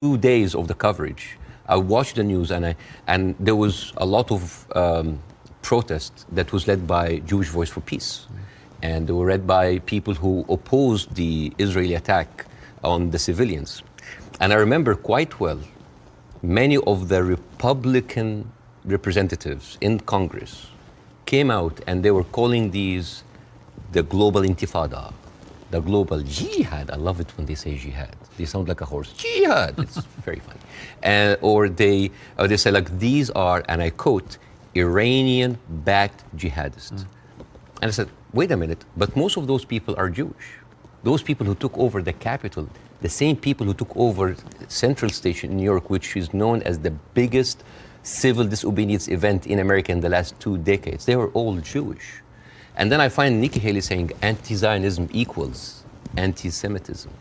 2 days of the coverage, I watched the news, and there was a lot of protest that was led by Jewish Voice for Peace. And they were led by people who opposed the Israeli attack on the civilians. And I remember quite well, many of the Republican representatives in Congress came out and they were calling these the global intifada, the global jihad. I love it when they say jihad. They sound like a horse. Jihad. It's very funny. Or they say like, these are, and I quote, Iranian-backed jihadists. And I said, wait a minute, but most of those people are Jewish. Those people who took over the Capitol, the same people who took over Central Station in New York, which is known as the biggest civil disobedience event in America in the last 2 decades, they were all Jewish. And then I find Nikki Haley saying anti-Zionism equals anti-Semitism.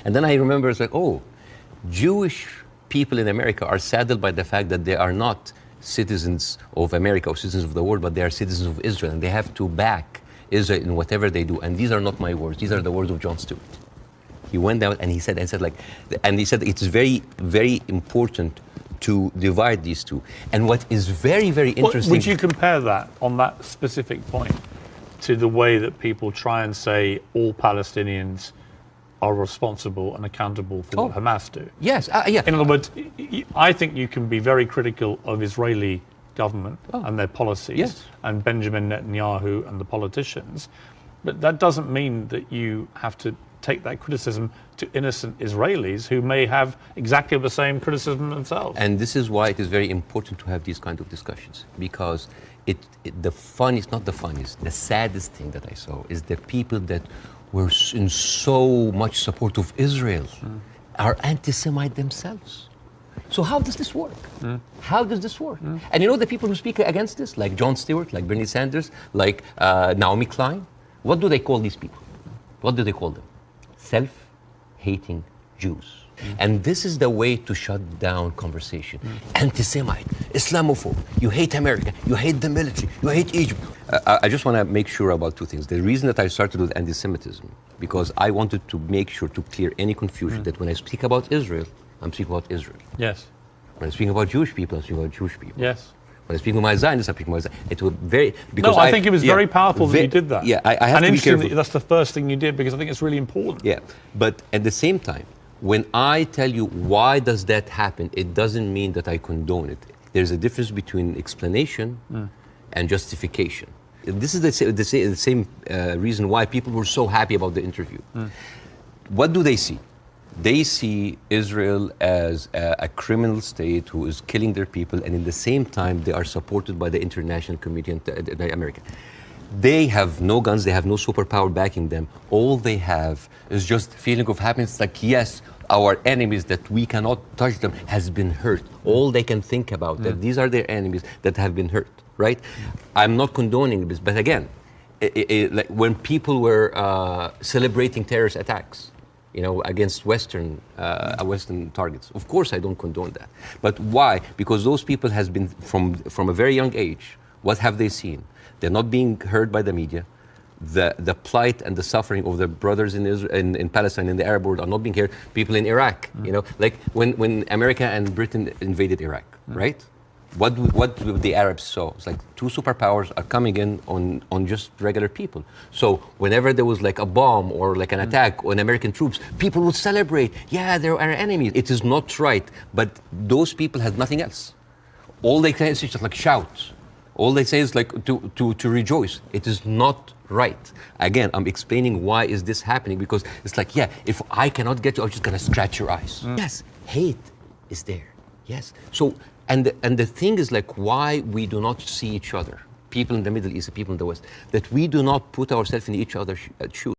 And then I remember it's like, oh, Jewish people in America are saddened by the fact that they are not citizens of America or citizens of the world, but they are citizens of Israel, and they have to back Israel in whatever they do. And these are not my words; these are the words of Jon Stewart. He went out and he said, it's very, very important to divide these two. And what is very, very interesting. Would you compare that on that specific point to the way that people try and say all Palestinians are responsible and accountable for what Hamas do? Yes, yeah. In other words, I think you can be very critical of Israeli government and their policies and Benjamin Netanyahu and the politicians, but that doesn't mean that you have to take that criticism to innocent Israelis who may have exactly the same criticism themselves. And this is why it is very important to have these kind of discussions, because the saddest thing that I saw is the people that were in so much support of Israel are anti-Semite themselves. So how does this work? How does this work? And you know the people who speak against this, like Jon Stewart, like Bernie Sanders, like Naomi Klein, what do they call these people? What do they call them? Self-hating Jews. And this is the way to shut down conversation. Anti-Semite, Islamophobe, you hate America, you hate the military, you hate Egypt. I just want to make sure about two things. The reason that I started with anti-Semitism, because I wanted to make sure to clear any confusion that when I speak about Israel, I'm speaking about Israel. Yes. When I speak about Jewish people, I'm speaking about Jewish people. Yes. When I speak with my Zionists, I'm speaking about Zionists. It was very... Because I think it was very powerful that you did that. Yeah, I have to be careful. That's the first thing you did, because I think it's really important. Yeah, but at the same time, when I tell you why does that happen, it doesn't mean that I condone it. There's a difference between explanation and justification. This is the same reason why people were so happy about the interview. What do they see? They see Israel as a criminal state who is killing their people, and in the same time, they are supported by the international community and America. They have no guns, they have no superpower backing them. All they have is just a feeling of happiness, like, yes, our enemies that we cannot touch them has been hurt. All they can think about, that these are their enemies that have been hurt, right? I'm not condoning this, but again, like when people were celebrating terrorist attacks, you know, against Western targets. Of course, I don't condone that. But why? Because those people has been, from a very young age, what have they seen? They're not being heard by the media. The plight and the suffering of the brothers in Israel, in Palestine, in the Arab world are not being heard. People in Iraq, you know, like when America and Britain invaded Iraq, right? What the Arabs saw? It's like two superpowers are coming in on just regular people. So whenever there was like a bomb or like an attack on American troops, people would celebrate. Yeah, they're our enemies. It is not right. But those people had nothing else. All they can is just like shout. All they say is like to rejoice. It is not right. Again, I'm explaining why is this happening, because it's like, yeah, if I cannot get you, I'm just gonna scratch your eyes. Yes, hate is there. Yes. So. And the thing is, like, why we do not see each other, people in the Middle East, people in the West, that we do not put ourselves in each other's shoes.